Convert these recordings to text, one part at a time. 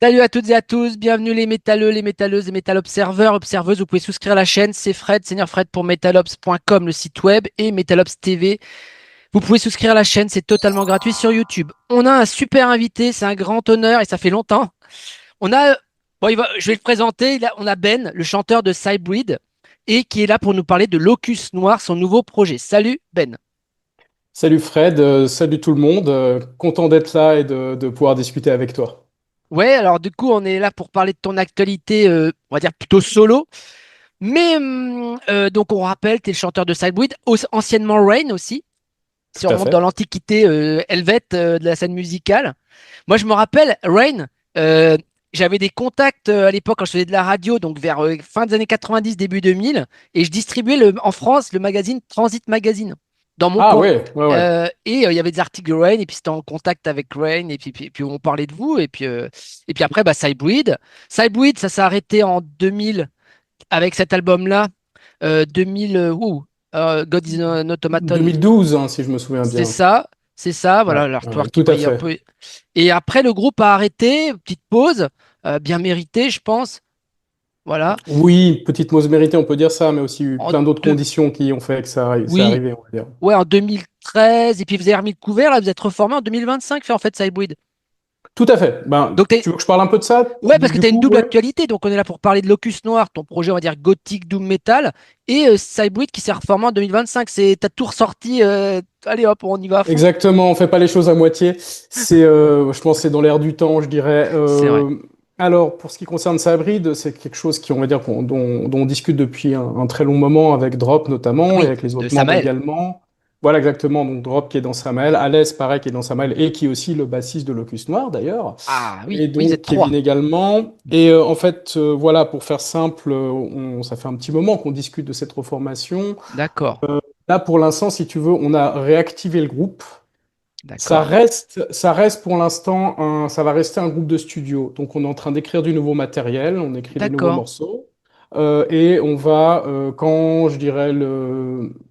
Salut à toutes et à tous, bienvenue les métalleux, les métalleuses et métal observeurs, observeuses. Vous pouvez souscrire à la chaîne, c'est Fred, Seigneur Fred pour metalops.com, le site web, et Metalops TV. Vous pouvez souscrire à la chaîne, c'est totalement gratuit sur YouTube. On a un super invité, c'est un grand honneur et ça fait longtemps. On a, je vais le présenter, on a Ben, le chanteur de Cybrid, et qui est là pour nous parler de Locus Noir, son nouveau projet. Salut Ben. Salut Fred, salut tout le monde, content d'être là et de pouvoir discuter avec toi. Ouais, alors du coup, on est là pour parler de ton actualité, on va dire plutôt solo. Mais donc on rappelle, tu es le chanteur de Sidewind, anciennement Rain aussi, si on Tout à remonte dans fait. l'antiquité helvète de la scène musicale. Moi je me rappelle, Rain, euh, j'avais des contacts à l'époque quand je faisais de la radio, donc vers fin des années 90, début 2000, et je distribuais en France le magazine Transit Magazine, dans mon Ah coin. ouais, ouais, ouais. Il y avait des articles de Rain, et puis c'était en contact avec Rain, et puis on parlait de vous, et puis après, bah, Cybeweed. Cybeweed, ça s'est arrêté en 2000 avec cet album-là. 2000, God is an Automaton, 2012, hein, si je me souviens c'est bien. ça, c'est ça, Ouais, voilà l'artwork ouais, qui tout à brille un fait. peu. Et après, le groupe a arrêté, petite pause, bien méritée, je pense. Voilà. Oui, petite pause méritée, on peut dire ça, mais aussi En plein d'autres deux, conditions qui ont fait que c'est oui, arrivé, on va dire. ouais, en 2013, et puis vous avez remis le couvert, là, vous êtes reformé en 2025, fait en fait Cybeweed. Tout à fait. Ben, Donc, tu veux que je parle un peu de ça? ouais, parce que Du tu as une coup, double ouais. actualité. Donc, on est là pour parler de Locus Noir, ton projet, on va dire, gothique, doom metal, et Cybeweed qui s'est reformé en 2025. T'as tout ressorti. Allez hop, on y va à fond. Exactement, on fait pas les choses à moitié. Je pense, que c'est dans l'air du temps, je dirais. C'est vrai. Alors, pour ce qui concerne Sabrid, c'est quelque chose qui, on va dire, dont on discute depuis un très long moment avec Drop notamment et Oui, avec les de autres membres Samael. également. Voilà exactement. Donc Drop qui est dans Samael, Alès pareil qui est dans Samael et qui est aussi le bassiste de Locus Noir d'ailleurs. Ah oui, Et oui, vous donc êtes trois. Kevin également. Et en fait, voilà, pour faire simple, ça fait un petit moment qu'on discute de cette reformation. D'accord, Là, pour l'instant, si tu veux, on a réactivé le groupe. Ça d'accord, reste, ça reste pour l'instant ça va rester un groupe de studio. Donc on est en train d'écrire du nouveau matériel, on écrit des nouveaux d'accord. morceaux. Et on va, quand je dirais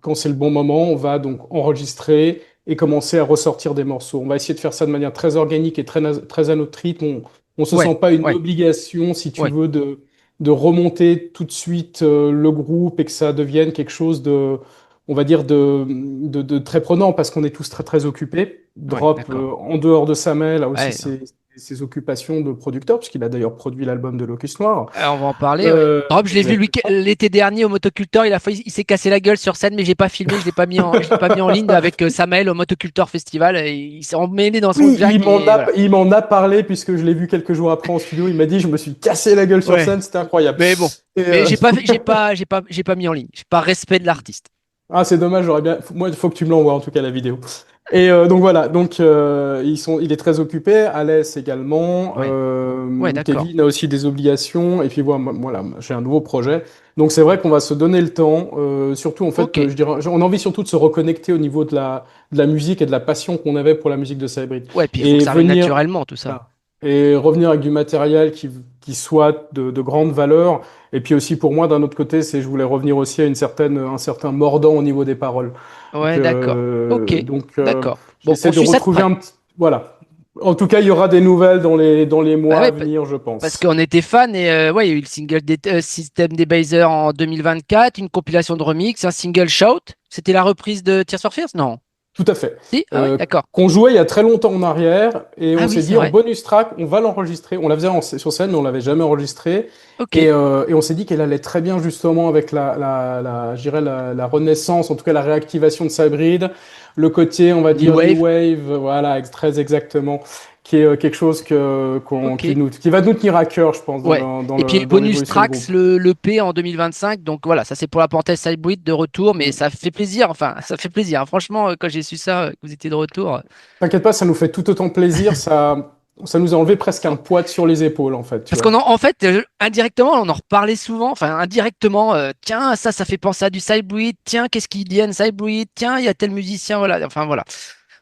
quand c'est le bon moment, on va donc enregistrer et commencer à ressortir des morceaux. On va essayer de faire ça de manière très organique et très à notre rythme. On se Ouais, sent pas une ouais, obligation, si tu ouais. veux, de remonter tout de suite le groupe et que ça devienne quelque chose de, on va dire, de très prenant parce qu'on est tous très très occupés. Ouais, Drop, d'accord. en dehors de Samuel, a aussi Ouais, non. ses occupations de producteur, puisqu'il a d'ailleurs produit l'album de Locust Noir. On va en parler, ouais. Drop, je l'ai vu Exactement. l'été dernier au motoculteur. Il s'est cassé la gueule sur scène, mais j'ai pas filmé, je l'ai pas mis en ligne avec Samael au motoculteur festival. Et il s'est emmêlé dans son Oui, jack et voilà. il m'en a parlé puisque je l'ai vu quelques jours après en studio. Il m'a dit, je me suis cassé la gueule sur Ouais. scène, c'était incroyable. Mais bon. Et, Mais j'ai pas mis en ligne. J'ai pas respect de l'artiste. ah, c'est dommage, j'aurais bien. Moi, il faut que tu me l'envoies en tout cas la vidéo. Et donc voilà, donc il est très occupé, Alès également, Ouais. Ouais, d'accord. Kevin a aussi des obligations, et puis voilà, j'ai un nouveau projet. Donc c'est vrai qu'on va se donner le temps, surtout en fait, Ok. je dirais, on a envie surtout de se reconnecter au niveau de la musique et de la passion qu'on avait pour la musique de Cybrid. Ouais, puis il faut que Et ça arrive venir, naturellement, tout ça. voilà. Et revenir avec du matériel qui soit de grande valeur. Et puis aussi pour moi, d'un autre côté, je voulais revenir aussi à un certain mordant au niveau des paroles. Donc, Ouais, d'accord. Ok. D'accord. Bon, j'essaie on de suit ça de retrouver près. un petit, voilà. En tout cas, il y aura des nouvelles dans les Bah mois à ouais, venir, je parce pense. qu'on était fan et ouais, il y a eu le single des System des Baser en 2024, une compilation de remix, un single Shout. C'était la reprise de Tears for Fears? Non. Tout à fait. Si? Ah ouais, d'accord. Qu'on jouait il y a très longtemps en arrière et Ah on oui, s'est c'est dit en vrai. bonus track, on va l'enregistrer. On la faisait sur scène, mais on l'avait jamais enregistrée. Ok. Et on s'est dit qu'elle allait très bien justement avec je dirais la renaissance, en tout cas la réactivation de Cybrid, le côté, on va New dire, New Wave. Wave, voilà, très exactement, qui est quelque chose Ok. qui va nous tenir à cœur, je pense, Ouais. Et puis dans bonus l'évolution du tracks, groupe. le P en 2025. Donc voilà, ça c'est pour la parenthèse Sidebreed de retour, mais ça fait plaisir. Enfin, ça fait plaisir. Franchement, quand j'ai su ça, que vous étiez de retour. T'inquiète pas, ça nous fait tout autant plaisir, ça nous a enlevé presque un poids sur les épaules, en fait, tu Parce qu'vois. en fait, indirectement, on en reparlait souvent. Enfin, indirectement, tiens, ça fait penser à du Cybeat. Tiens, qu'est-ce qu'il dit, Cybeat? Tiens, il y a tel musicien, voilà. Enfin, voilà.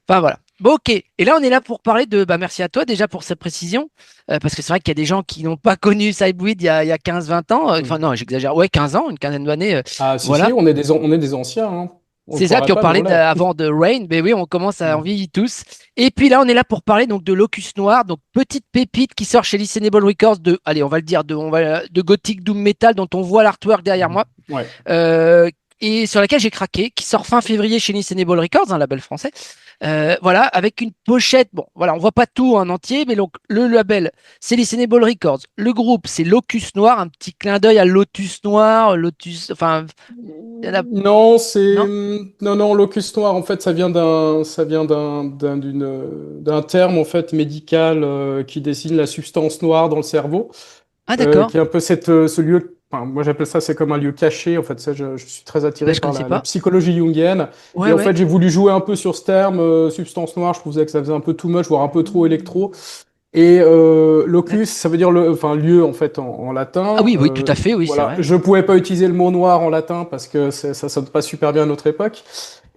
Enfin, voilà. Bon, ok. Et là, on est là pour parler de. Bah, merci à toi déjà pour cette précision. Parce que c'est vrai qu'il y a des gens qui n'ont pas connu Cybeat il y a 15-20 ans. Enfin, Mm. non, j'exagère. Ouais, 15 ans, une quinzaine d'années. Ah, si, Voilà. si, on est des anciens, hein. On le C'est ça, croirait puis on pas, mais on parlait l'a. avant de Rain, mais oui, on commence à en Mm. vieillir tous. Et puis là, on est là pour parler donc de Locust Noir, donc petite pépite qui sort chez Listenable Records de, allez, on va le dire, de Gothic Doom Metal dont on voit l'artwork derrière Mhm. moi, Ouais. euh, et sur laquelle j'ai craqué, qui sort fin février chez Listenable Records, un label français. Voilà, avec une pochette. Bon, voilà, on voit pas tout en entier, mais donc le label, c'est Listenable Records. Le groupe, c'est Locust Noir, un petit clin d'œil à Lotus Noir, Lotus, enfin, il y en a, Non, c'est non? non, non, locus noir. En fait, ça vient d'un terme en fait médical qui désigne la substance noire dans le cerveau, Ah d'accord, qui est un peu ce lieu. Enfin, moi, j'appelle ça, c'est comme un lieu caché. En fait, ça, je suis très ben, attiré je par connaissais la pas. psychologie jungienne. Et Ouais, en ouais. fait, j'ai voulu jouer un peu sur ce terme, substance noire. Je trouvais que ça faisait un peu too much, voire un peu trop électro. Et locus, ça veut dire enfin, lieu en fait en Ah latin. oui, oui, tout à fait, oui, c'est Voilà, vrai. je pouvais pas utiliser le mot noir en latin parce que ça sonne pas super bien à notre époque.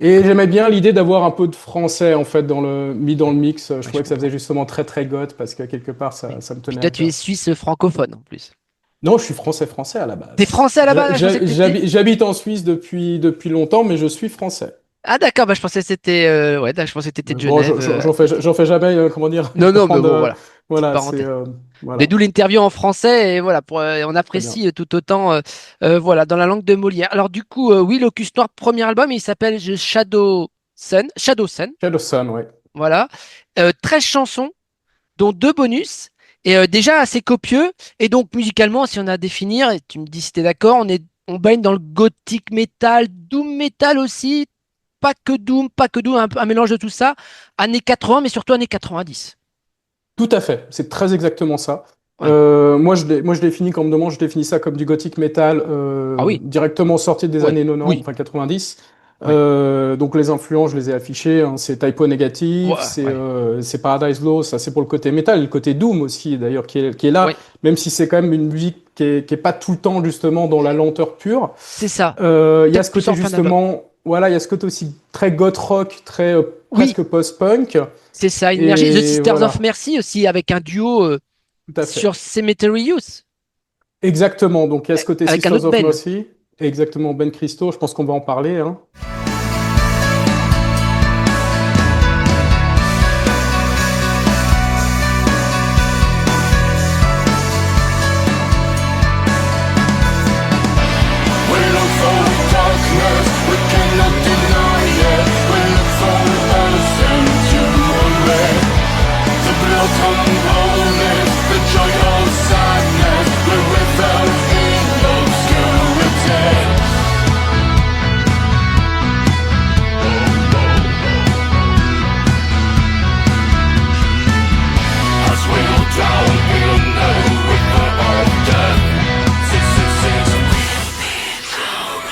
Et j'aimais bien l'idée d'avoir un peu de français en fait mis dans le mix. Je Ouais, je trouvais que ça faisait comprends. justement très très goth parce que quelque part Oui. ça me Puis tenait à toi, tu es cœur. suisse francophone en plus. Non, je suis français à la T'es base. français à la base? Je pensais que t'étais. J'habite en Suisse depuis longtemps, mais je suis français. Ah d'accord, bah, je pensais que c'était ouais, je pensais que t'étais de Bon, Genève. Ok. j'en fais jamais, comment dire, une Non, non, mais grande. bon, voilà. Petite Voilà, parenthèse. Mais voilà, d'où l'interview en français, et voilà, on très bien. apprécie tout autant, voilà, dans la langue de Molière. Alors du coup, oui, Locust Noir, premier album, il s'appelle The Shadow Sun, Shadow Sun, ouais. voilà. 13 chansons, dont deux bonus, et déjà assez copieux. Et donc musicalement, si on a à définir, et tu me dis si t'es d'accord, on baigne dans le gothic metal, doom metal aussi, pas que Doom, un mélange de tout ça. Années 80, mais surtout années 90. Tout à fait, c'est très exactement ça. Ouais. Moi, je définis quand on me demande, je définis ça comme du gothic metal Ah oui, directement sorti des ouais, années 90, oui, enfin 90. ouais, Donc les influences, je les ai affichées, hein. C'est Typo Negative, ouais, ouais, c'est Paradise Lost, ça c'est pour le côté metal, et le côté Doom aussi d'ailleurs qui est là, ouais. même si c'est quand même une musique qui est pas tout le temps justement dans la lenteur pure. C'est ça. Il y a Peut-être ce plus côté en fin d'album. justement, voilà, il y a ce côté aussi très goth rock, très Oui, presque post-punk, c'est ça, une énergie. The et Sisters of voilà, Mercy aussi, avec un duo tout à sur fait. Cemetery Youth, Exactement, donc il y a ce côté avec un Sisters autre of Ben. Mercy, exactement Ben Christo, je pense qu'on va en parler, hein. We look for darkness, we cannot deny it. We look for us and you away. The blood component, the joy of sadness, we without in obscurity. As we go down in the river of death, 666 will be drowned.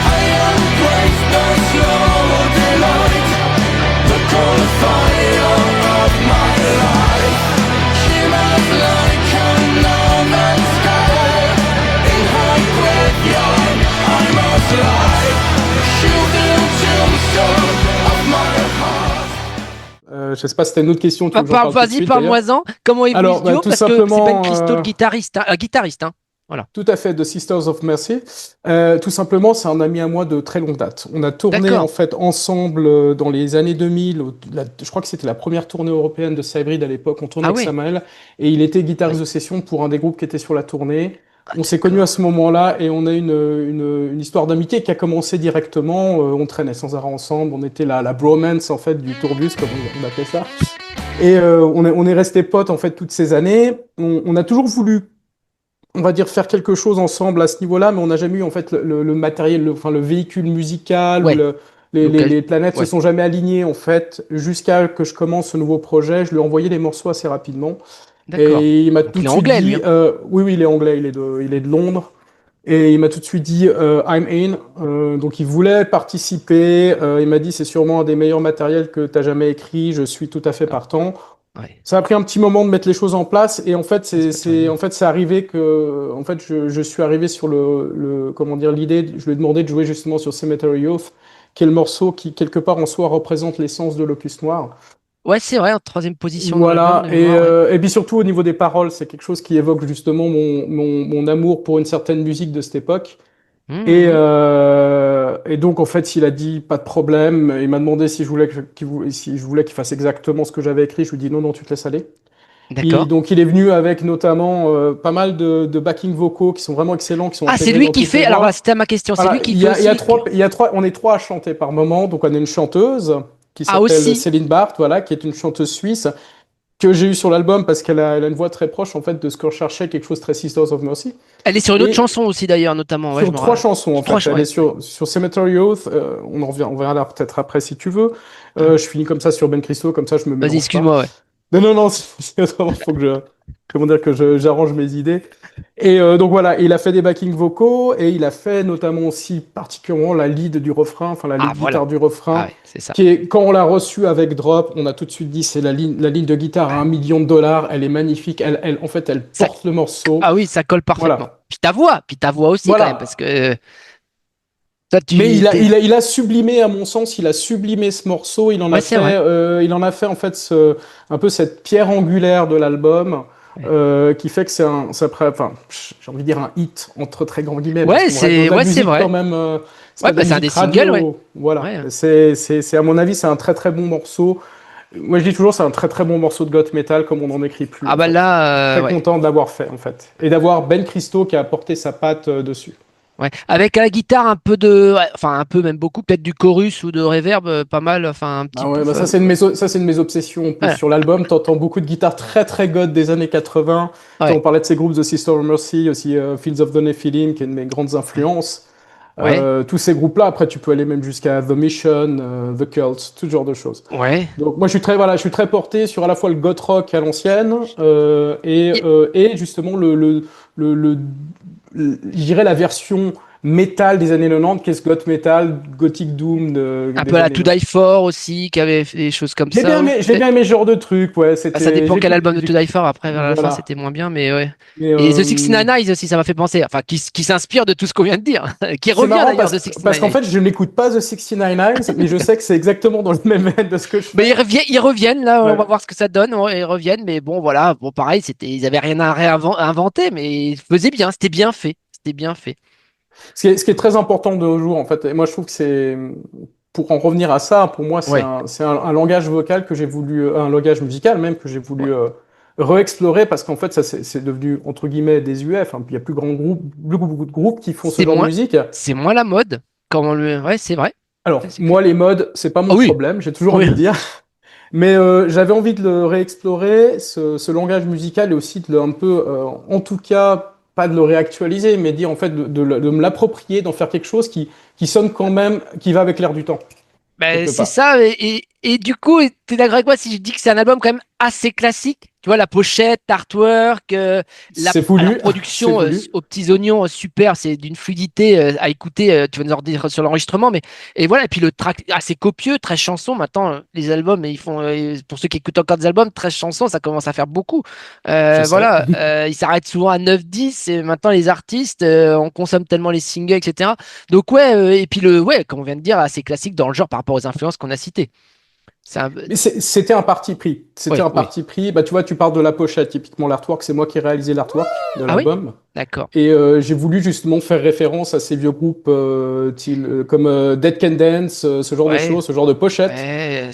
I embrace the slow delight, the cold fire of my life. Shimmers like a northern sky. In her graveyard I must lie, shooting tombstone of my heart. Je sais pas si t'as une autre question, tu veux que j'en parle tout de Vas-y, suite d'ailleurs. parle-moi-en. Comment évolue ce Alors, bah, duo? tout Parce que c'est Ben simplement, Christo, le guitariste, hein. Guitariste, hein. Voilà. tout à fait, de Sisters of Mercy. Tout simplement, c'est un ami à moi de très longue date. On a tourné en D'accord. fait ensemble dans les années 2000. Je crois que c'était la première tournée européenne de Cybrid à l'époque. On tournait Ah avec ouais. Samael et il était guitariste Ouais. de session pour un des groupes qui était sur la tournée. Ah, On s'est connus à d'accord. ce moment-là et on a une histoire d'amitié qui a commencé directement. On traînait sans arrêt ensemble. On était la bromance en fait du tourbus, comme on appelait ça. Et on est restés potes en fait toutes ces années. On a toujours voulu, on va dire, faire quelque chose ensemble à ce niveau-là, mais on n'a jamais eu en fait le matériel, enfin le véhicule musical ou Ouais. les planètes se Ouais. sont jamais alignées en fait jusqu'à que je commence ce nouveau projet. Je lui ai envoyé les morceaux assez rapidement D'accord. et il m'a Donc tout il de est suite anglais, lui, dit, hein. oui oui il est anglais, il est de Londres. Et il m'a tout de suite dit I'm in. Donc il voulait participer. Il m'a dit c'est sûrement un des meilleurs matériels que tu as jamais écrit. Je suis tout à fait D'accord. partant. Ouais. Ça a pris un petit moment de mettre les choses en place et en fait Ah, c'est pas terrible. en fait c'est arrivé que en fait je suis arrivé sur comment dire l'idée. Je lui ai demandé de jouer justement sur Cemetery Youth, qui est le morceau qui quelque part en soi représente l'essence de Locust Noir. Ouais, c'est vrai, en troisième position dans l'album Voilà, de mémoire, ouais. et puis surtout au niveau des paroles, c'est quelque chose qui évoque justement mon amour pour une certaine musique de cette époque. Et donc, en fait, il a dit pas de problème. Il m'a demandé si je voulais si je voulais qu'il fasse exactement ce que j'avais écrit. Je lui ai dit non, non, tu te laisses aller. D'accord. Donc, il est venu avec notamment pas mal de backing vocaux qui sont vraiment excellents, qui sont Ah, c'est intégrés lui dans qui toutes fait. les Alors, voix. voilà, c'était ma question. C'est Voilà, lui qui fait aussi. on est trois à chanter par moment. Donc, on a une chanteuse qui Ah, s'appelle aussi. Céline Barthes, voilà, qui est une chanteuse suisse que j'ai eue sur l'album parce elle a une voix très proche en fait de ce que je cherchais, quelque chose très Sisters of Mercy. Elle est sur une autre Et chanson aussi, d'ailleurs, notamment. Ouais, je sur me trois rappelle. chansons en Trois fait, chansons, elle ouais. est sur Cemetery Oath. On verra là peut-être après si tu veux. Je finis comme ça sur Ben Christo, comme ça je me Vas-y, mélange pas. excuse-moi, ouais. Non, non, non, autrement, faut que comment dire, j'arrange mes idées. Et donc voilà, il a fait des backing vocaux et il a fait notamment aussi particulièrement la lead du refrain, enfin la Ah, lead voilà. guitare du Ah, refrain, ouais, c'est ça. qui est, quand on l'a reçu avec Drop, on a tout de suite dit c'est la ligne de guitare à 1 million de dollars, elle est magnifique, en fait, elle Ça- porte le morceau. Ah oui, ça colle parfaitement. Voilà. Puis ta voix aussi, quand même, parce Voilà. que toi, Mais tu. il a sublimé, à mon sens, il a sublimé ce morceau. Ouais, c'est vrai. Il en a fait en fait un peu cette pierre angulaire de l'album, Ouais, qui fait que enfin, j'ai envie de dire un hit entre très grands guillemets, parce ouais, qu'on reste dans de la c'est musique quand vrai. même. C'est Ouais, pas de la bah, c'est un musique des singles, ouais. radio. Voilà. Ouais, hein. C'est à mon avis, c'est un très très bon morceau. Moi, je dis toujours, c'est un très très bon morceau de goth metal, comme on n'en écrit plus Ah en bah fait. là, Très ouais. content de l'avoir fait en fait, et d'avoir Ben Christo qui a apporté sa patte dessus. Ouais. Avec à la guitare un peu de. Ouais, enfin, un peu, même beaucoup, peut-être du chorus ou de reverb, pas mal. Enfin, un petit Ah peu. ouais, bah ça c'est une de mes obsessions en plus Ouais. sur l'album. T'entends beaucoup de guitares très très goth des années 80. Tu sais, Ouais. on parlait de ces groupes The Sister of Mercy, aussi Fields of the Nephilim, qui est une de mes grandes influences. Ouais. Tous ces groupes-là, après tu peux aller même jusqu'à The Mission, The Cults, tout ce genre de choses. Ouais. Donc moi je suis très porté sur à la fois le goth rock à l'ancienne Y- et justement je dirais la version métal des années 90, qu'est-ce goth metal, gothic doom Un peu des à la années To Die For aussi, qui avait fait des choses comme ça. Ouais, J'ai bien peut-être. aimé ce genre de truc, ouais. Bah, ça dépend quel album de To Die For. Après, vers la fin, Voilà. c'était moins bien, mais ouais. Mais Et The 69 Eyes aussi, ça m'a fait penser. Enfin, qui s'inspire de tout ce qu'on vient de dire. Qui c'est revient marrant d'ailleurs de parce 69 qu'en Eyes. fait, je n'écoute pas The 69 Nines, mais je sais que c'est exactement dans le même veine de ce que je Mais fais. ils reviennent là, on Ouais. va voir ce que ça donne. Ouais, ils reviennent, mais bon, voilà. Bon, pareil, ils avaient rien à inventer, mais ils faisaient bien. C'était bien fait. C'était bien fait. Ce qui est très important de nos jours, en fait, et moi je trouve que c'est, pour en revenir à ça, pour moi, Ouais. c'est un langage vocal que j'ai voulu, un langage musical même que j'ai Ouais. voulu re-explorer parce qu'en fait, ça c'est devenu entre guillemets des UF. Hein. Il y a plus grand groupe, beaucoup de groupes qui font ce C'est genre de moins, musique. c'est moins la mode. Ouais, c'est vrai. Alors, C'est clair. moi, les modes, c'est pas Ah mon oui. problème, j'ai toujours Oui. envie de dire. Mais j'avais envie de le réexplorer, ce langage musical, et aussi de le un peu, en tout cas, pas de le réactualiser, mais dire en fait de me l'approprier, d'en faire quelque chose qui sonne quand même, qui va avec l'air du temps, Ben, quelque c'est part. ça. Et du coup, t'es d'accord avec moi si je dis que c'est un album quand même assez classique? Tu vois, la pochette, l'artwork, C'est alors voulu, c'est production voulu. aux petits oignons, super, c'est d'une fluidité à écouter. Tu vas nous en dire sur l'enregistrement, mais et voilà. Et puis le track assez copieux, 13 chansons. Maintenant, les albums, ils font pour ceux qui écoutent encore des albums, 13 chansons, ça commence à faire beaucoup. Je sais. Voilà, ils s'arrêtent souvent à 9-10. Et maintenant, les artistes, on consomme tellement les singles, etc. Donc ouais, et puis ouais, comme on vient de dire, assez classique dans le genre par rapport aux influences qu'on a citées. C'est un... Mais c'était un parti pris. C'était Oui, un oui. parti pris. Bah, tu vois, tu parles de la pochette, typiquement l'artwork, c'est moi qui ai réalisé l'artwork de Ah oui? l'album. D'accord. Et j'ai voulu justement faire référence à ces vieux groupes comme Dead Can Dance, ce genre de Ouais, choses, ce genre de pochette. ouais,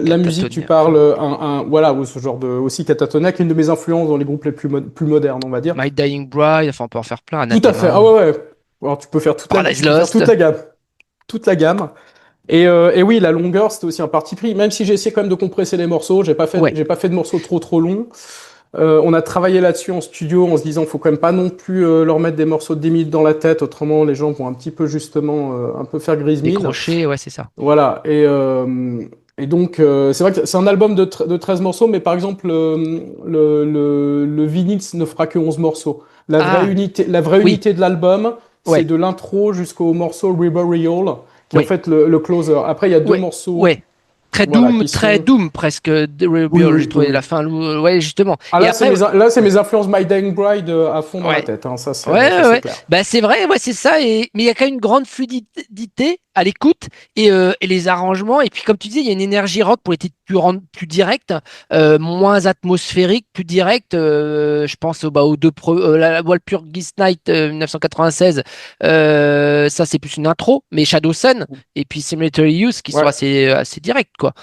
La musique, tu Catatonia. parles voilà, ou ce genre de aussi Catatonia, qui est une de mes influences dans les groupes les plus modernes, on va dire. My Dying Bride, enfin on peut en faire plein, Tout à fait. Ah Anathema, ouais, ouais. Alors tu peux faire Paradise tu peux faire Lost. toute la gamme, toute la gamme. Et oui, la longueur, c'était aussi un parti pris. Même si j'ai essayé quand même de compresser les morceaux, Ouais, j'ai pas fait de morceaux trop longs. On a travaillé là-dessus en studio en se disant, faut quand même pas non plus leur mettre des morceaux de 10 minutes dans la tête, autrement les gens vont un petit peu justement un peu faire grise mine. décroché, ouais, c'est ça. Voilà. Et donc c'est vrai que c'est un album de 13 morceaux, mais par exemple le vinyle ne fera que 11 morceaux. Ah, La vraie oui, unité de l'album, c'est ouais, de l'intro jusqu'au morceau Reburial, qui est en oui, fait le closer. Après, il y a deux ouais, morceaux, ouais. voilà, qui Très sont. Doom presque, de Oui, Rebel, j'ai oui, oui, trouvé la oui. fin, ouais, justement. Ah Et là, après, c'est mes influences My Dying Bride à fond dans la ouais, tête, hein, ouais, ça ouais, c'est ouais. clair. Bah, c'est vrai, ouais, c'est ça. Mais il y a quand même une grande fluidité. à l'écoute et les arrangements. Et puis, comme tu disais, il y a une énergie rock pour les titres plus directs, moins atmosphériques, plus directs. Je pense aux deux la Walpurgis Night 1996. Ça, c'est plus une intro, mais Shadow Sun et puis Simulatory Use qui sont Ouais. assez directs, quoi.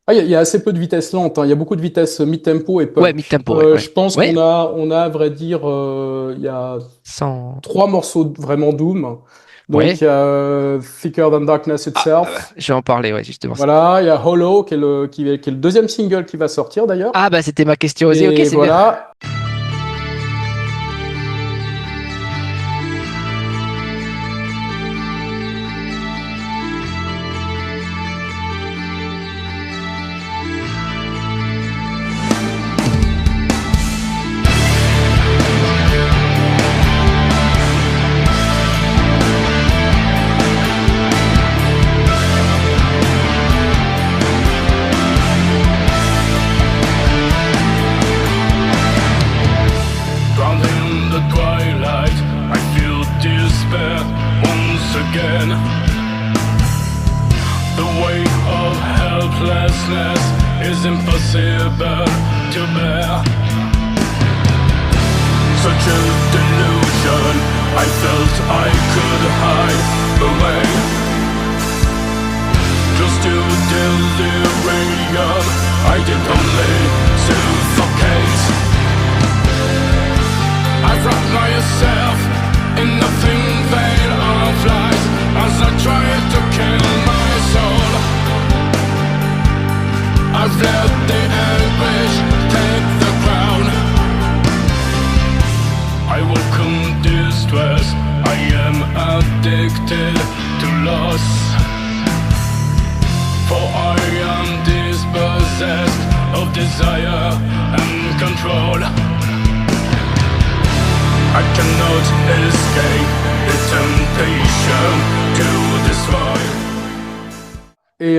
Ah, il y a assez peu de vitesse lente, hein. Il y a beaucoup de vitesse mid-tempo et Ouais, punk. mid-tempo, ouais. Je pense Ouais, à vrai dire, il y a sans. 3 morceaux vraiment doom. Donc, Ouais. il y a Thicker Than Darkness Itself. Je vais en parler, ouais, justement. Voilà, il y a Hollow, qui est le deuxième single qui va sortir d'ailleurs. Ah, bah, c'était ma question aussi. Ok, Et c'est bien. voilà. Drowned in the twilight, I feel despair once again. The weight of helplessness is impossible to bear. Such a delusion, I felt I could hide away. Close to delirium, I did only suffocate. I've wrapped myself in nothing veil of light as I tried to kill my soul. I've let the anguish take the crown. I welcome distress, I am addicted to loss. For I am dispossessed of desire and control. I cannot escape the temptation to destroy. Et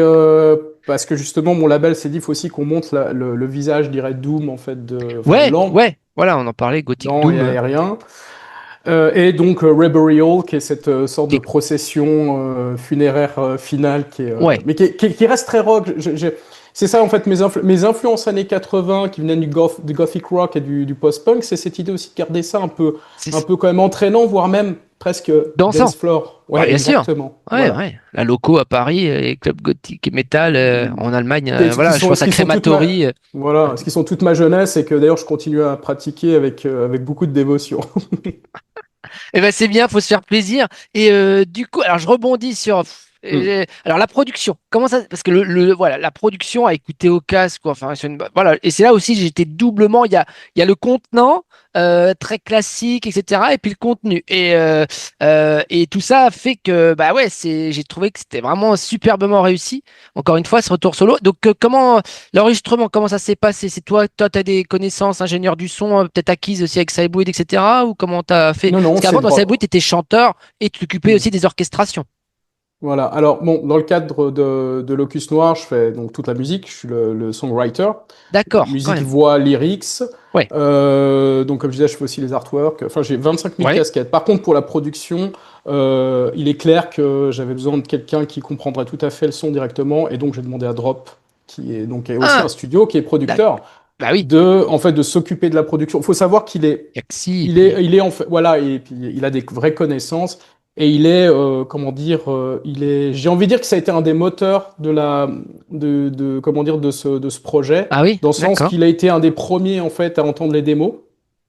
parce que justement, mon label s'est dit, il faut aussi qu'on montre le visage, je dirais, Doom, en fait, Ouais, lent, ouais. Voilà, on en parlait, Gothic lent et Doom. aérien. Et donc, Reburial, qui est cette sorte de Qui- procession funéraire finale, Ouais, mais qui reste très rock. C'est ça, en fait, mes influences années 80, qui venaient du gothic rock et du post-punk, c'est cette idée aussi de garder ça c'est un peu quand même entraînant, voire même presque dansant. dance floor. Ouais, Ouais, bien sûr. exactement. Ouais, Voilà. ouais. La loco à Paris, les clubs gothiques et métal en Allemagne. Voilà, je Ce pense à qui sont Crématory. voilà, ce qui sont toute ma jeunesse et que d'ailleurs je continue à pratiquer avec beaucoup de dévotion. Eh ben c'est bien, faut se faire plaisir. Et du coup, alors je rebondis sur. Hmm. Alors la production, comment ça? Parce que voilà, la production a écouté au casque, quoi. Enfin, voilà. Et c'est là aussi j'étais doublement. Il y a le contenant très classique, etc. Et puis le contenu. Et tout ça a fait que bah ouais, j'ai trouvé que c'était vraiment superbement réussi. Encore une fois, ce retour solo. Donc comment l'enregistrement, comment ça s'est passé? C'est toi, t'as des connaissances ingénieur du son, peut-être acquises aussi avec Cyboid, etc. Ou comment t'as fait? Non, non, Parce c'est qu'avant, dans Cyboid, drop. t'étais chanteur et tu t'occupais Hmm. aussi des orchestrations. Voilà. Alors, bon, dans le cadre de Locus Noir, je fais donc toute la musique. Je suis le songwriter. D'accord, quand Musique, même. voix, lyrics. Ouais, Donc, comme je disais, je fais aussi les artworks. Enfin, j'ai 25 000 ouais. casquettes. Par contre, pour la production, il est clair que j'avais besoin de quelqu'un qui comprendrait tout à fait le son directement. Et donc, j'ai demandé à Drop, qui est aussi un Ah, studio, qui est d'ac- producteur, bah oui. en fait, de s'occuper de la production. Il faut savoir qu'il est Yaxi, et Il puis. est, il est en fait, voilà, et puis il a des vraies connaissances et il est, comment dire, j'ai envie de dire que ça a été un des moteurs comment dire, de ce projet, Ah oui, dans le sens d'accord, qu'il a été un des premiers en fait à entendre les démos.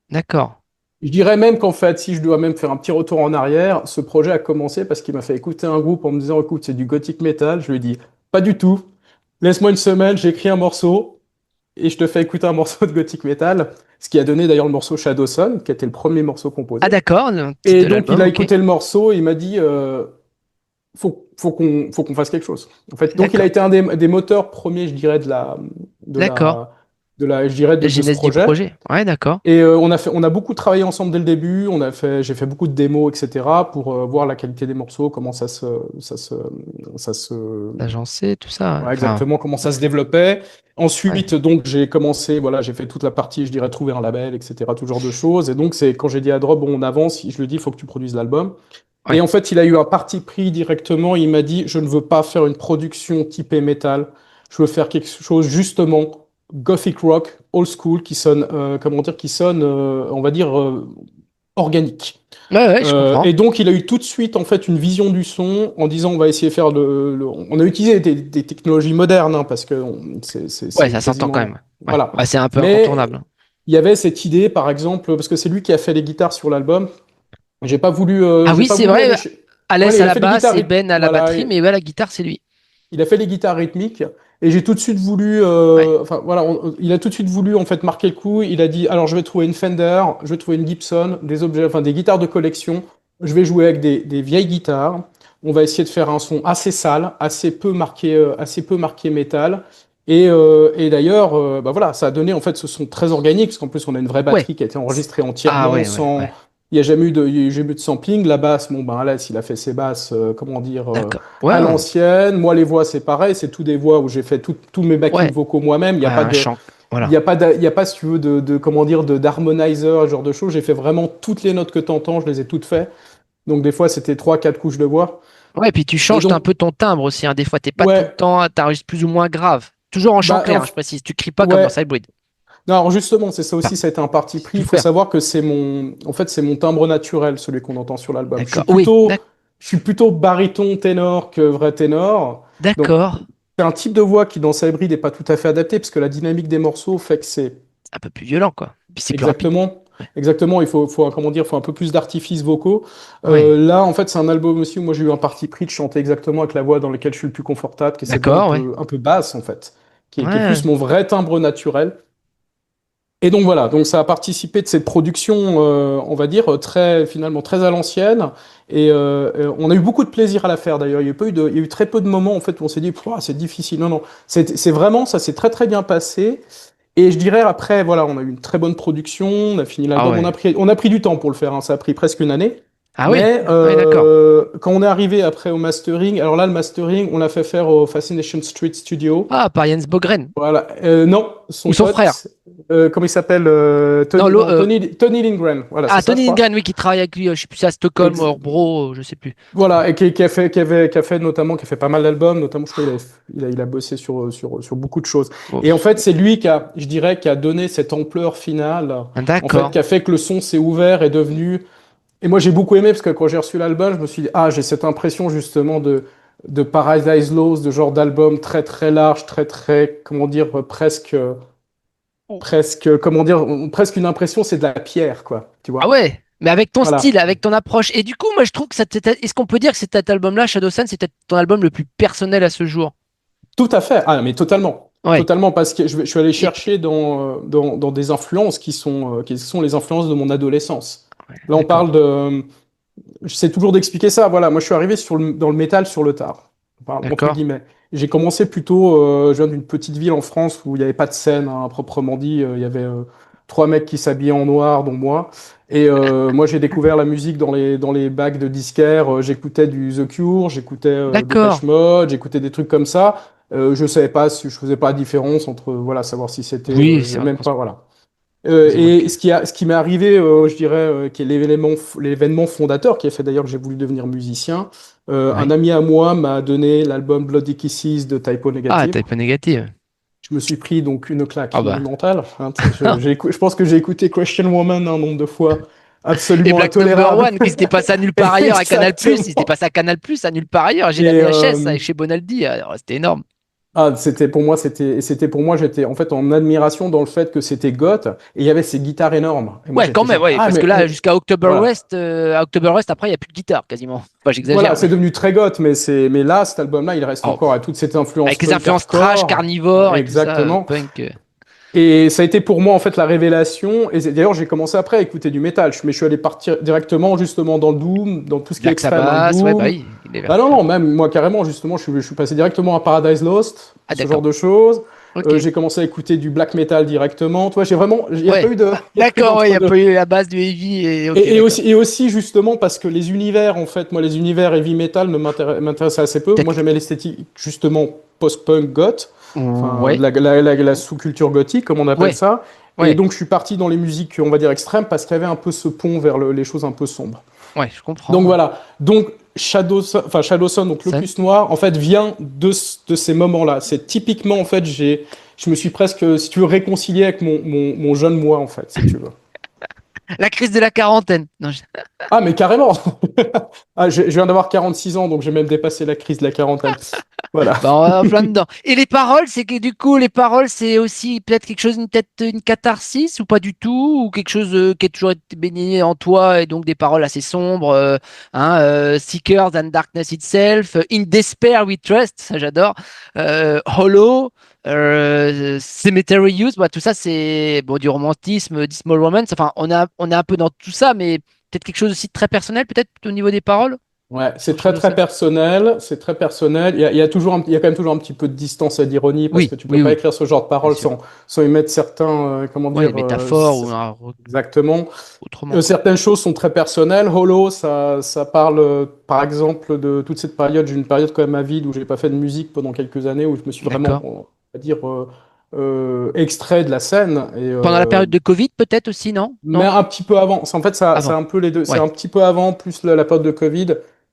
d'accord. Je dirais même qu'en fait, si je dois même faire un petit retour en arrière, ce projet a commencé parce qu'il m'a fait écouter un groupe en me disant, écoute, c'est du gothic metal. Je lui ai dit, pas du tout. Laisse-moi une semaine, j'écris un morceau et je te fais écouter un morceau de gothic metal. Ce qui a donné d'ailleurs le morceau Shadow Sun, qui était le premier morceau Ah composé. d'accord, le titre Et de donc, il l'album, a ok. écouté le morceau et il m'a dit, faut qu'on fasse quelque chose. En fait, donc, il a D'accord, été un des moteurs premiers, je dirais, de d'accord. la, je dirais, La de ce genèse du projet. projet. Ouais, d'accord. Et on a beaucoup travaillé ensemble dès le début. J'ai fait beaucoup de démos, etc., pour voir la qualité des morceaux, comment ça se, Agencé, tout ça. ouais, Enfin, exactement, comment ça se développait. ouais. Ensuite, donc, j'ai commencé, voilà, j'ai fait toute la partie, je dirais, trouver un label, etc., tout genre de choses. Et donc, c'est quand j'ai dit à Drop, bon, on avance, je lui ai dit, il faut que tu produises l'album. Ouais. Et en fait, il a eu un parti pris directement. Il m'a dit, je ne veux pas faire une production typée métal. Je veux faire quelque chose justement gothic rock, old school, qui sonne, comment dire, qui sonne, on va dire, organique. Ouais, je comprends. Et donc, il a eu tout de suite en fait une vision du son en disant, on va essayer de faire on a utilisé des technologies modernes hein, parce que Ouais, c'est ça s'entend quand quasiment, même. Ouais, voilà. ouais, c'est un peu Mais incontournable. il y avait cette idée, par exemple, parce que c'est lui qui a fait les guitares sur l'album. Ah J'ai oui, pas c'est voulu vrai. aller Alès Voilà, à il a la fait les basse guitares. et Ben à la Voilà, batterie, mais ouais, la guitare, c'est lui. il a fait les guitares rythmiques et j'ai tout de suite voulu, Ouais. enfin voilà, il a tout de suite voulu en fait marquer le coup. Il a dit, alors je vais trouver une Fender, je vais trouver une Gibson, des objets, enfin des guitares de collection. Je vais jouer avec des vieilles guitares. On va essayer de faire un son assez sale, assez peu marqué métal. Et d'ailleurs, bah voilà, ça a donné en fait ce son très organique, parce qu'en plus on a une vraie Ouais. batterie qui a été enregistrée Ah entièrement ouais, ouais, sans, ouais. il n'y a jamais eu de sampling. La basse, bon ben Alès, il a fait ses basses, comment dire, D'accord. Ouais, à ouais. l'ancienne. Moi, les voix, c'est pareil. C'est tout des voix où j'ai fait tous mes backing Ouais. vocaux moi-même. Il n'y Ouais, a pas un de, chant. il Voilà. y a pas, il y a pas, si tu veux, comment dire, d'harmonizer, ce genre de choses. J'ai fait vraiment toutes les notes que tu entends, je les ai toutes faites. Donc, des fois, c'était trois, quatre couches de voix. Ouais, et puis tu Et changes un donc, peu ton timbre aussi, hein. Des fois, t'es pas tout le ouais, temps, t'enregistres plus ou moins grave. Toujours en chant bah, clair, hein, je précise. Tu cries pas comme dans ouais. Sidebreed. Non, alors justement, c'est ça Enfin, aussi, ça a été un parti c'est pris. tout Il faut faire. savoir que en fait, c'est mon timbre naturel, celui qu'on entend sur l'album. D'accord. Oui, Je suis plutôt baryton ténor que vrai ténor. Donc, d'accord. c'est un type de voix qui, dans sa bride, n'est pas tout à fait adapté, parce que la dynamique des morceaux fait que c'est C'est un peu plus violent, quoi. Puis c'est plus rapide. exactement, exactement, comment dire, il faut un peu plus d'artifice vocaux. Ouais. Là, en fait, c'est un album aussi où moi j'ai eu un parti pris de chanter exactement avec la voix dans laquelle je suis le plus confortable, qui est cette voix D'accord, ouais. un peu basse, en fait, qui est Ouais. plus mon vrai timbre naturel. Et donc voilà, donc ça a participé de cette production, on va dire, finalement très à l'ancienne. Et on a eu beaucoup de plaisir à la faire d'ailleurs. Il y a eu très peu de moments en fait où on s'est dit, pouah, c'est difficile. Non, non, c'est vraiment, ça s'est très très bien passé. Et je dirais après, voilà, on a eu une très bonne production, on a fini Ah l'album, ouais. on a pris du temps pour le faire, hein, ça a pris presque une année. Ah oui. Mais Ouais, d'accord. quand on est arrivé après au mastering, alors là, le mastering, on l'a fait faire au Fascination Street Studio. Ah, par Jens Bogren. Voilà. Non, son Ou son frère. pote, comment il s'appelle Non, Tony, non, Tony Lindgren. Voilà, c'est ah, ça, je Tony crois. Lindgren, oui, qui travaille avec lui, je sais plus, c'est à Stockholm, Ex- Örebro, je sais plus. voilà, et qui a fait notamment, qui a fait pas mal d'albums, notamment, je crois il a bossé sur beaucoup de choses. Oh. Et en fait, c'est lui je dirais, qui a donné cette ampleur finale, en fait, D'accord. qui a fait que le son s'est ouvert et devenu. Et moi, j'ai beaucoup aimé parce que quand j'ai reçu l'album, je me suis dit, ah, j'ai cette impression justement de Paradise Lost, de genre d'album très très large, très très, comment dire, comment dire, presque une impression, c'est de la pierre, quoi, tu Ah vois. ouais, mais avec ton Voilà. style, avec ton approche. Et du coup, moi, je trouve que est-ce qu'on peut dire que cet album-là, Shadow Sun, c'est peut-être ton album le plus personnel à ce jour? Tout à fait. Ah, mais totalement. Ouais. Totalement, parce que je suis allé Et- chercher dans des influences qui sont les influences de mon adolescence. ouais, Là, on d'accord. parle de. J'essaie toujours d'expliquer ça. Voilà, moi, je suis arrivé dans le métal sur le tard, enfin, entre D'accord. guillemets. J'ai commencé plutôt. Je viens d'une petite ville en France où il n'y avait pas de scène, hein, proprement dit. Il y avait trois mecs qui s'habillaient en noir, dont moi. Et moi, j'ai découvert la musique dans les bacs de disquaires. J'écoutais du The Cure, j'écoutais D'accord. Depeche Mode, j'écoutais des trucs comme ça. Je savais pas, je faisais pas la différence entre, voilà, savoir si c'était Oui, c'est vrai même qu'on se pas, voilà. posait moins de Et questions. ce qui m'est arrivé, je dirais, qui est l'événement fondateur, qui a fait d'ailleurs que j'ai voulu devenir musicien. Un Ouais. ami à moi m'a donné l'album Bloody Kisses de Type O Ah, Negative. t'es pas négative. Je me suis pris donc une claque Ah bah. monumentale, hein. Je pense que j'ai écouté Question Woman un nombre de fois Et absolument Black Number intolérable. One, qui s'était passé à nulle part ailleurs à Canal+, il s'était Exactement. passé à Canal+, à nulle part ailleurs. J'ai la Et VHS avec chez Bonaldi, alors c'était énorme. c'était pour moi, j'étais en fait en admiration dans le fait que c'était goth et il y avait ces guitares énormes. Et moi Ouais, quand j'étais même, genre, ouais, ah parce que là, jusqu'à October voilà. West, après, il n'y a plus de guitare quasiment. Enfin, Voilà, j'exagère, c'est mais. devenu très goth, mais là, cet album-là, il reste Oh, encore à toute cette influence avec les punk influences trash, hardcore. carnivore et tout ça, Exactement. punk. Et ça a été pour moi, en fait, la révélation. Et d'ailleurs, j'ai commencé après à écouter du métal. Mais je suis allé partir directement, justement, dans le doom, dans tout ce qui est Black extrême, hein, le Sabbath, ouais, bah doom. oui, il est Ah non, vertu. non, même moi, carrément, justement, je suis passé directement à Paradise Lost, Ah, ce genre d'accord. de choses. Ok. J'ai commencé à écouter du black metal directement. Tu vois, il n'y a pas Ouais. eu de, il y a pas eu D'accord, ouais, il n'y a d'entre-deux. pas eu la base du heavy et ok, d'accord. Et aussi, justement, parce que les univers, en fait, moi, les univers heavy metal m'intéressaient assez peu. Moi, Peut-être. j'aimais l'esthétique, justement, post-punk goth, enfin, Ouais, la sous-culture gothique, comme on appelle ouais, ça. Et ouais. donc, je suis parti dans les musiques, on va dire, extrêmes, parce qu'il y avait un peu ce pont vers les choses un peu sombres. Ouais, je comprends. Donc Ouais. voilà. Donc Shadow Son, donc Ça- Locus Noir, en fait, vient de ces moments-là. C'est typiquement, en fait, je me suis presque, si tu veux, réconcilié avec mon jeune moi, en fait, si tu veux. La crise de la quarantaine. Non, Ah, mais carrément! Ah, je viens d'avoir 46 ans, donc j'ai même dépassé la crise de la quarantaine. Voilà. bah, on est en plein dedans. Et les paroles, c'est que du coup, les paroles, c'est aussi peut-être quelque chose, une catharsis ou pas du tout, ou quelque chose qui a toujours été baigné en toi et donc des paroles assez sombres, Seekers and Darkness Itself, In Despair We Trust, ça j'adore, Hollow, Cemetery Youth, bah, tout ça c'est bon, du romantisme, Dismal Romance, enfin on a un peu dans tout ça, mais peut-être quelque chose aussi de très personnel, peut-être au niveau des paroles Ouais, c'est sur très très Shadowson. personnel, c'est très personnel. Il y a quand même toujours un petit peu de distance et d'ironie parce Oui, que tu peux oui, pas oui, écrire ce genre de bien paroles sûr. sans y mettre certains, comment Ouais, dire, des métaphores ou exactement. autrement quoi. Certaines choses sont très personnelles. Hollow, ça parle, par exemple, de toute cette période. J'ai une période quand même à vide où j'ai pas fait de musique pendant quelques années où je me suis vraiment, D'accord. on va dire, extrait de la scène Pendant la période de Covid, peut-être aussi, non? mais Non? un petit peu avant. En fait, ça, c'est Avant. un peu les deux. C'est Ouais, un petit peu avant, plus la période de Covid,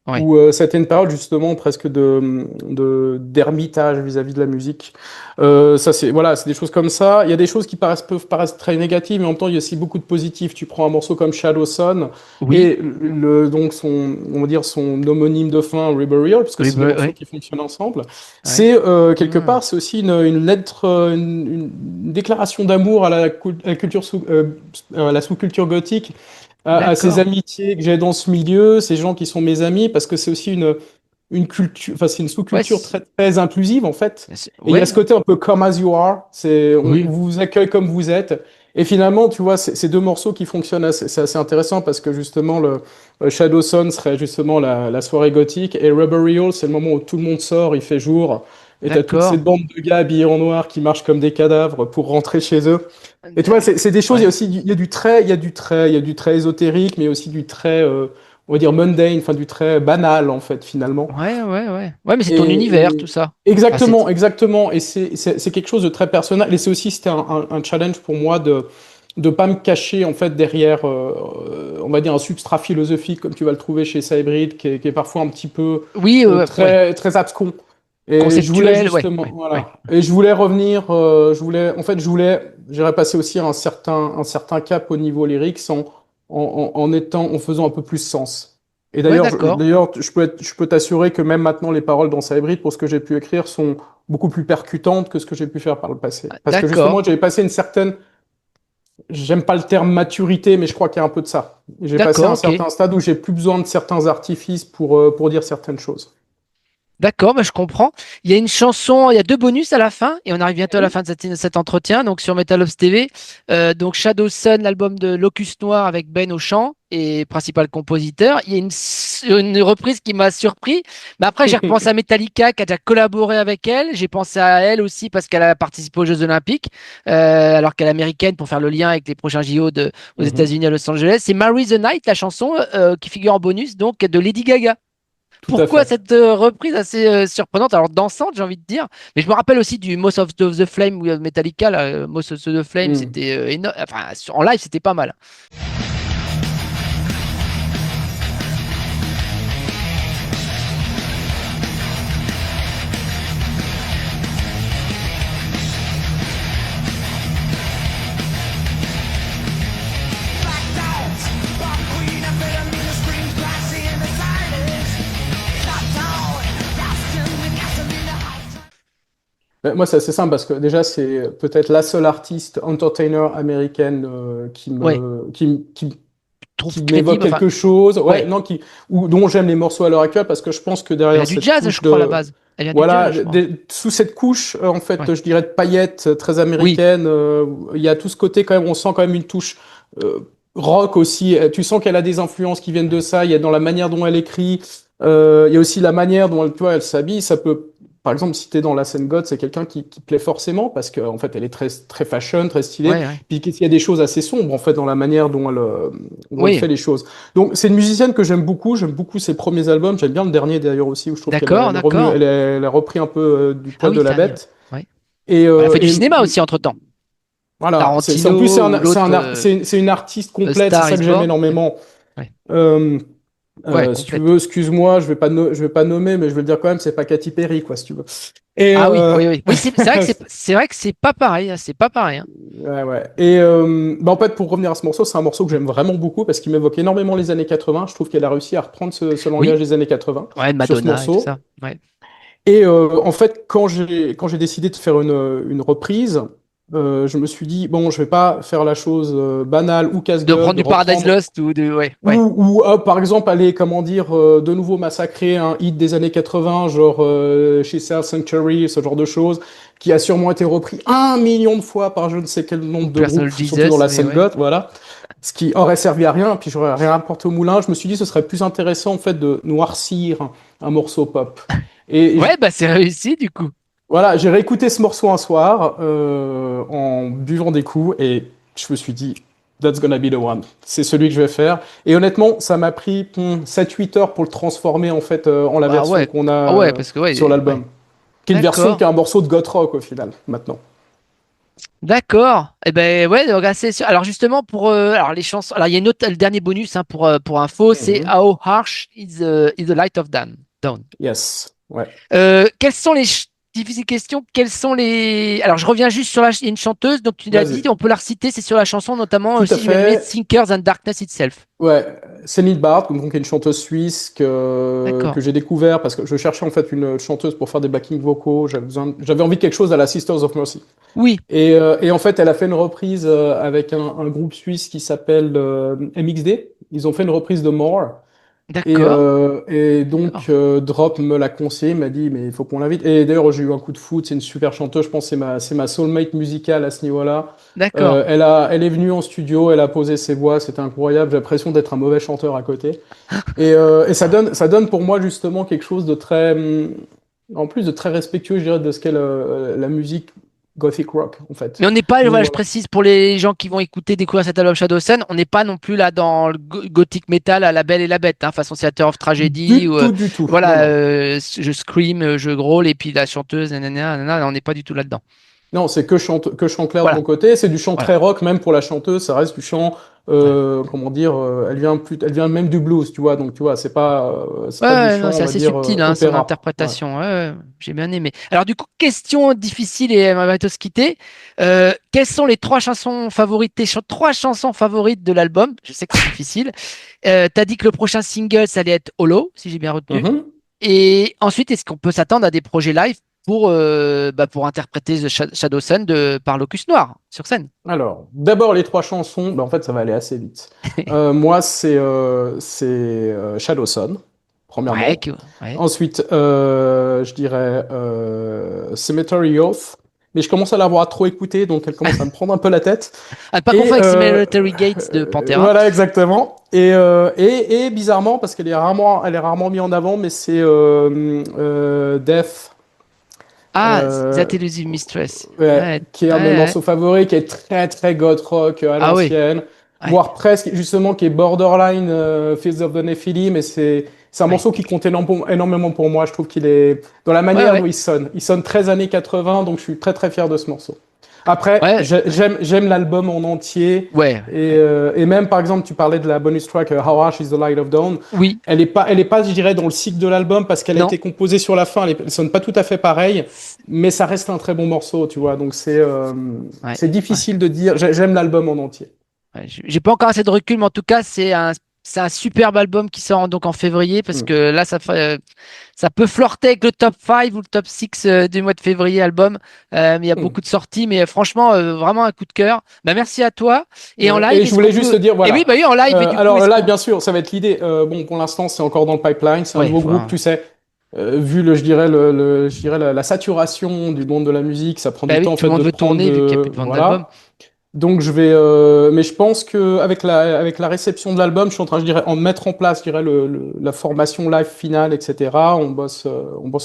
ouais. où c'était une période justement presque d'ermitage vis-à-vis de la musique. Ça, voilà, c'est des choses comme ça. Il y a des choses qui peuvent paraître très négatives, mais en même temps, il y a aussi beaucoup de positifs. Tu prends un morceau comme Shadow Son Oui, et donc on va dire son homonyme de fin, Reburial, parce que oui, c'est deux morceaux ouais, qui fonctionnent ensemble. ouais. C'est quelque Ah, part, c'est aussi une lettre, une déclaration d'amour à à la culture à la sous-culture gothique, à ces d'accord. amitiés que j'ai dans ce milieu, ces gens qui sont mes amis, parce que c'est aussi une culture, enfin, c'est une Ouais, sous-culture très, très inclusive, en fait. Et il y a ouais, ce côté un peu come as you are, on oui. vous accueille comme vous êtes. Et finalement, tu vois, c'est deux morceaux qui fonctionnent c'est assez intéressant parce que justement, le Shadow Son serait justement la soirée gothique et Rubber Hill, c'est le moment où tout le monde sort, il fait jour. Et t'as toute D'accord. cette bande de gars habillés en noir qui marchent comme des cadavres pour rentrer chez eux. Et tu vois, c'est des choses, il y a Ouais. aussi il y a du très, il y a du très ésotérique, mais aussi du très, on va dire mundane, enfin du très banal en fait finalement. Ouais, ouais, ouais. Ouais, mais c'est ton univers, Et tout ça. Enfin, exactement, exactement. Et c'est quelque chose de très personnel. Et c'est aussi c'était un challenge pour moi de pas me cacher en fait derrière, on va dire un substrat philosophique comme tu vas le trouver chez Cybrid, qui est parfois un petit peu oui, ouais. très très abscon. Et je voulais Conceptuel, ouais, justement, ouais, ouais. voilà. Et je voulais revenir, en fait, j'irais passer aussi un certain cap au niveau lyrique en faisant un peu plus sens. Et Ouais, d'ailleurs, d'accord. je peux t'assurer que même maintenant, les paroles dans Cybrid, pour ce que j'ai pu écrire, sont beaucoup plus percutantes que ce que j'ai pu faire par le passé. Parce que D'accord. justement, j'avais passé une certaine, j'aime pas le terme maturité, mais je crois qu'il y a un peu de ça. J'ai passé D'accord, un ok. certain stade où j'ai plus besoin de certains artifices pour dire certaines choses. D'accord, bah, je comprends. Il y a une chanson, il y a deux bonus à la fin, et on arrive bientôt à la fin de cet entretien, donc sur Metal Ops TV. Donc Shadow Sun, l'album de Locust Noir avec Ben au chant et principal compositeur. Il y a une reprise qui m'a surpris, mais après j'ai repensé à Metallica qui a déjà collaboré avec elle. J'ai pensé à elle aussi parce qu'elle a participé aux Jeux Olympiques, alors qu'elle est américaine pour faire le lien avec les prochains JO aux Mhm. États-Unis à Los Angeles. C'est Marry the Night, la chanson qui figure en bonus donc de Lady Gaga. Tout à Pourquoi fait. cette reprise assez surprenante, alors dansante, j'ai envie de dire, mais je me rappelle aussi du Most of the Flame ou Metallica, là, Most of the Flame, Hmm. c'était énorme, enfin en live c'était pas mal. Black dogs, Bob Queen, amphetamine, screams, glassy in the silence. Shot down, lost in the gasoline house. Moi, c'est assez simple parce que déjà, c'est peut-être la seule artiste entertainer américaine Ouais, qui trouve m'évoque crédible, enfin, quelque chose, ouais, ouais, non, dont j'aime les morceaux à l'heure actuelle parce que je pense que elle a derrière du cette jazz, je couche crois, à la de, base. Elle vient du jazz, voilà, je crois. sous cette couche, en Ouais, fait, je dirais de paillettes très oui, américaines, il y a tout ce côté quand même, on sent quand même une touche euh, rock aussi. Tu sens qu'elle a des influences qui viennent de ça. Il y a dans la manière dont elle écrit, il y a aussi la manière dont elle, tu vois, elle s'habille. Ça peut, par exemple, si t'es dans la scène goth, c'est quelqu'un qui plaît forcément parce qu'en fait, elle est très très fashion, très stylée. ouais, ouais. Puis qu'il y a des choses assez sombres en fait dans la manière dont elle Oui, fait les choses. Donc c'est une musicienne que j'aime beaucoup. J'aime beaucoup ses premiers albums. J'aime bien le dernier d'ailleurs aussi où je trouve d'accord, elle est revenue, d'accord. elle a repris un peu du Ah poil oui, de la dernier. bête. Ouais. Et, Elle a fait du et cinéma aussi entre-temps. voilà, en plus Tarantino ou l'autre c'est une artiste A complète. C'est Star ça is que j'aime Born. Ouais, énormément. ouais. Euh, Ouais, Si tu complète. veux, excuse-moi, je vais pas nommer, mais je vais le dire quand même, c'est pas Katy Perry, quoi, si tu veux. Et Ah oui, oui, oui. Oui, c'est vrai que c'est vrai que c'est pas pareil, hein, c'est pas pareil, hein. ouais, ouais. Et bah, en fait, pour revenir à ce morceau, c'est un morceau que j'aime vraiment beaucoup parce qu'il m'évoque énormément les années 80. Je trouve qu'elle a réussi à reprendre ce langage Oui, des années 80 ouais, sur ce Madonna et tout morceau. ça. Ouais. Et en fait, quand j'ai décidé de faire une reprise, je me suis dit, bon, je vais pas faire la chose banale ou De casse-gueule prendre de du Paradise reprendre. Lost ou de. Ouais, ouais. Par exemple, aller, comment dire, de nouveau massacrer un hit des années 80, genre She Sells Sanctuary, ce genre de choses, qui a sûrement été repris 1 million de fois par je ne sais quel Ou nombre de groupes, Personal surtout dans Jesus, la mais scène ouais. goth, voilà. Ce qui aurait servi à rien, puis j'aurais rien apporté au moulin. Je me suis dit, ce serait plus intéressant, en fait, de noircir un morceau pop. Et Ouais, bah c'est réussi du coup. voilà, j'ai réécouté ce morceau un soir en buvant des coups et je me suis dit, that's gonna be the one. C'est celui que je vais faire. Et honnêtement, ça m'a pris 7-8 heures pour le transformer en fait en la Ah version ouais. qu'on a Ah ouais, parce que sur ouais, ouais. l'album. Qui est une version qui D'accord. est un morceau de goth rock au final, maintenant. D'accord. Eh ben ouais, donc, assez sûr. Alors justement pour alors les chansons. Alors il y a une autre, le dernier bonus hein, pour info, c'est Mhm. How harsh is the light of dawn. Yes. Ouais. Quelles sont difficile question. Quelles sont les alors je reviens juste sur il y a une chanteuse donc tu l'as dit, Vas-y. on peut la reciter, c'est sur la chanson notamment Tout à si j'ai bien aimé fait. Thinkers and Darkness Itself. Ouais, Céline Barth, donc, qui est une chanteuse suisse que D'accord. j'ai découvert parce que je cherchais en fait une chanteuse pour faire des backing vocaux. J'avais envie de quelque chose à la Sisters of Mercy. Oui, Et en fait, elle a fait une reprise avec un groupe suisse qui s'appelle MXD. Ils ont fait une reprise de More. d'accord. Et donc, D'accord. Drop me l'a conseillé, m'a dit, mais il faut qu'on l'invite. Et d'ailleurs, j'ai eu un coup de foot, c'est une super chanteuse, je pense que c'est ma soulmate musicale à ce niveau-là. D'accord. Elle est venue en studio, elle a posé ses voix, c'était incroyable. J'ai l'impression d'être un mauvais chanteur à côté. Et ça donne pour moi justement quelque chose de très, en plus de très respectueux, je dirais, de ce qu'est la musique gothic rock, en Mais fait. on n'est pas, Donc voilà, je voilà. précise pour les gens qui vont écouter, découvrir cet album Shadow Sun, on n'est pas non plus là dans le gothic metal à La Belle et la Bête, hein, façon Theater of Tragedy, ou Du tout. Non, voilà, non. je scream, je growl, et puis la chanteuse, nanana, nanana, on n'est pas du tout là-dedans. Non, c'est que chant clair de Voilà, mon côté. C'est du chant voilà. très rock, même pour la chanteuse. Ça reste du chant, Ouais. comment dire, elle vient même du blues, tu vois. Donc, tu vois, c'est Ouais, pas du ouais, chant, non, c'est on va assez dire, subtil, hein, son opéra. Ouais. interprétation. Ouais, ouais, j'ai bien aimé. Alors, du coup, question difficile et on va bientôt se quitter. Quelles sont les trois chansons favorites, trois chansons favorites de l'album? Je sais que c'est difficile. T'as dit que le prochain single, ça allait être Hollow, si j'ai bien retenu. Mhm. Et ensuite, est-ce qu'on peut s'attendre à des projets live pour interpréter Shadow Sun par Locus Noir sur scène? Alors, d'abord, les trois chansons, en fait, ça va aller assez vite. Moi, c'est Shadow Sun, Ouais, premièrement. ouais. Ensuite, je dirais Cemetery Oath. Mais je commence à l'avoir trop écouté, donc elle commence à me prendre un peu la tête. À ne pas confondre Et avec Cemetery Gates de Pantera. voilà, exactement. Et bizarrement, parce elle est rarement mise en avant, mais c'est Death, Ah, euh, That Elusive Mistress. ouais, Ouais, qui est un de mes ouais, morceaux favoris, qui est très très goth rock à ah oui, l'ancienne, ouais, voire presque justement qui est borderline Fields of the Nephilim, mais c'est un ouais, morceau qui compte énormément pour moi. Je trouve qu'il est dans la ouais, manière dont ouais, il sonne. Il sonne très années 80, donc je suis très très fier de ce morceau. Après, ouais, ouais, j'aime l'album en entier. ouais, ouais. Et même, par exemple, tu parlais de la bonus track How Harsh is the Light of Dawn. Oui, Elle est pas, je dirais, dans le cycle de l'album parce qu'elle a non, été composée sur la fin. Elle sonne pas tout à fait pareil, mais ça reste un très bon morceau, tu vois. Donc ouais, c'est ouais. difficile de dire. J'aime l'album en entier. Ouais, j'ai pas encore assez de recul, mais en tout cas, c'est un superbe album qui sort donc en février parce Hmm. que là, ça peut flirter avec le top 5 ou le top 6 du mois de février album. Mais il y a Hmm. beaucoup de sorties, mais franchement, vraiment un coup de cœur. Bah, merci à toi. Et en Ouais. live, Et je est-ce qu'on voulais juste te peut. dire, Et oui, voilà. bah oui, en live, et du coup, Alors est-ce là, qu'on. bien sûr, ça va être l'idée. Bon, pour l'instant, c'est encore dans le pipeline. C'est un Ouais, nouveau groupe, tu sais. Vu je dirais je dirais la saturation du monde de la musique, ça prend bah du oui, temps en tout le fait monde de veut prendre tourner vu qu'il n'y a plus de de vente d'albums. voilà. Donc mais je pense que avec la réception de l'album, je suis en train, je dirais, en mettre en place, je dirais, la formation live finale, etc. On bosse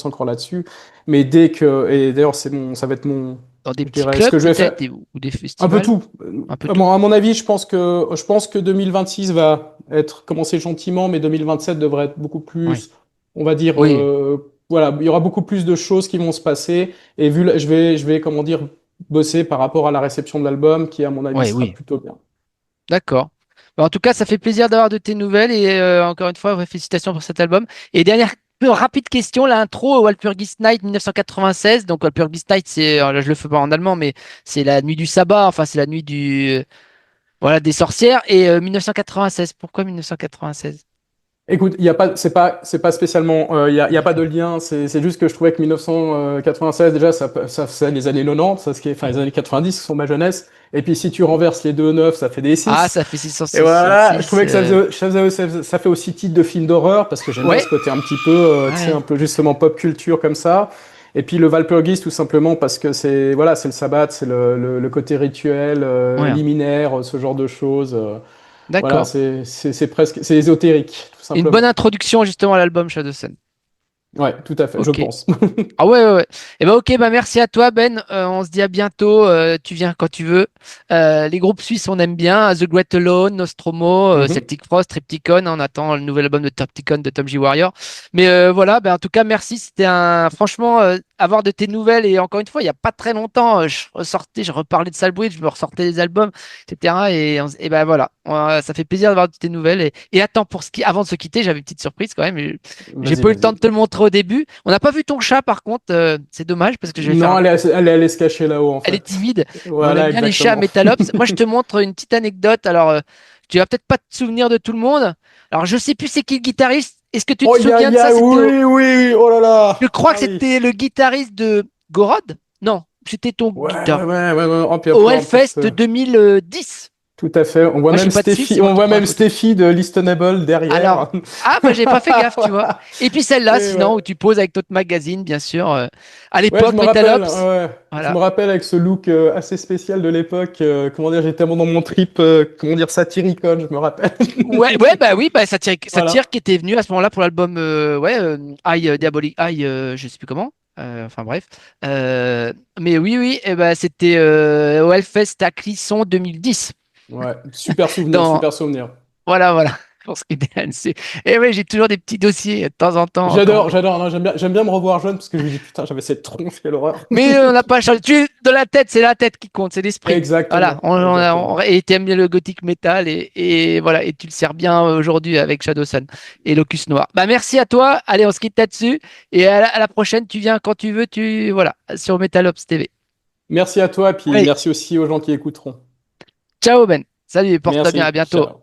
encore là-dessus. Mais et d'ailleurs, ça va être Dans des je petits dirais, ce clubs que je vais faire, peut-être ou des un peu festivals, tout. un peu tout. À mon avis, je pense que 2026 va être commencé gentiment, mais 2027 devrait être beaucoup Oui, plus, on va dire, oui, voilà, il y aura beaucoup plus de choses qui vont se passer. Et je vais, comment dire, bosser par rapport à la réception de l'album, qui, à mon avis, oui, sera oui. plutôt bien. D'accord. Bon, en tout cas, ça fait plaisir d'avoir de tes nouvelles et encore une fois, ouais, félicitations pour cet album. Et dernière rapide question, l'intro Walpurgis Night 1996. Donc Walpurgis Night, c'est, alors là, je le fais pas en allemand, mais c'est la nuit du sabbat. Enfin, c'est la nuit du voilà des sorcières. Et 1996. Pourquoi 1996? Écoute, il y a pas, c'est pas spécialement, il y a pas de lien. C'est juste que je trouvais que 1996 déjà, c'est les années 90, ça, enfin les années 90 qui sont ma jeunesse. Et puis si tu renverses les deux 9, ça fait des Ah, 6. ça fait Et voilà, je 666. trouvais que ça fait aussi titre de film d'horreur parce que j'aime bien Ouais, ce côté un petit peu, tu sais, ouais, un peu justement pop culture comme ça. Et puis le Walpurgis tout simplement parce que c'est voilà, c'est le sabbat, c'est le côté rituel, ouais. liminaire, ce genre de choses. Voilà, D'accord. c'est presque, c'est ésotérique tout Une bonne simplement. introduction justement à l'album Shadow Sun. Ouais, tout à fait, je Ok. pense. Ah ouais, ouais, ouais. Eh ben ok, bah merci à toi Ben. On se dit à bientôt. Tu viens quand tu veux. Les groupes suisses, on aime bien. The Great Alone, Nostromo, Mhm. Celtic Frost, Triptychon. On attend le nouvel album de Triptychon de Tom G. Warrior. Mais voilà, ben en tout cas, merci. C'était un franchement avoir de tes nouvelles. Et encore une fois, il n'y a pas très longtemps, je ressortais, je reparlais de Salbridge, je me ressortais des albums, etc. Et ben voilà, ça fait plaisir d'avoir de tes nouvelles. Et attends, pour ce qui, avant de se quitter, j'avais une petite surprise quand même. J'ai Vas-y, pas eu le temps vas-y. de te le montrer au début. On n'a pas vu ton chat par contre. C'est dommage parce que je vais faire Non, un. elle est allée se cacher là-haut, en Elle est fait. timide, mais on aime Voilà, bien les chats à exactement. Metalops. Moi, je te montre une petite anecdote. Alors, tu vas peut-être pas te souvenir de tout le monde. Alors, je sais plus c'est qui le guitariste. Est-ce que tu te Oh, souviens de ça? oui, oui, oh là Je là. crois que Ah oui. c'était le guitariste de Gorod. Non, c'était ton Ouais, guitar. ouais, ouais, ouais, ouais. Oh, puis Au après, en plus, Hellfest 2010. tout à fait. Moi, je suis pas dessus. C'est moi On qui voit prends la même photo. Steffi de Listenable Alors, derrière. ah, bah, j'ai pas fait gaffe, tu vois. Et puis celle-là, Et sinon, où ouais. tu poses avec notre magazine, bien sûr. À Ouais, je l'époque, me rappelle. Metalops. Ouais. Je Voilà. me rappelle avec ce look assez spécial de l'époque. Comment dire, j'étais tellement dans mon trip, comment dire, satiricon, je me rappelle. Ouais, ouais, bah oui, bah Satire Voilà. qui était venu à ce moment-là pour l'album, ouais, Eye Diabolic Eye, je sais plus comment. Enfin bref. Mais oui, oui, et bah, c'était au Hellfest à Clisson 2010. Ouais, super souvenir, Dans, super souvenir. voilà, voilà. Pour ce qui est des ANC. Et ouais, j'ai toujours des petits dossiers de temps en temps. J'adore, non, j'aime bien me revoir jeune parce que je me dis putain, j'avais cette tronche, quelle horreur. Mais on n'a pas changé. Tu es de la tête, c'est la tête qui compte, c'est l'esprit. Voilà. Exactement, exactement. Et t'aimes bien le gothic metal et voilà. Et tu le sers bien aujourd'hui avec Shadow Sun et Locus Noir. Bah merci à toi. Allez, on se quitte là-dessus. Et à la prochaine, tu viens quand tu veux. Voilà, sur Metalops TV. Merci à toi, puis Allez, merci aussi aux gens qui écouteront. ciao Ben. Salut, porte-toi bien. Merci, À bientôt. ciao.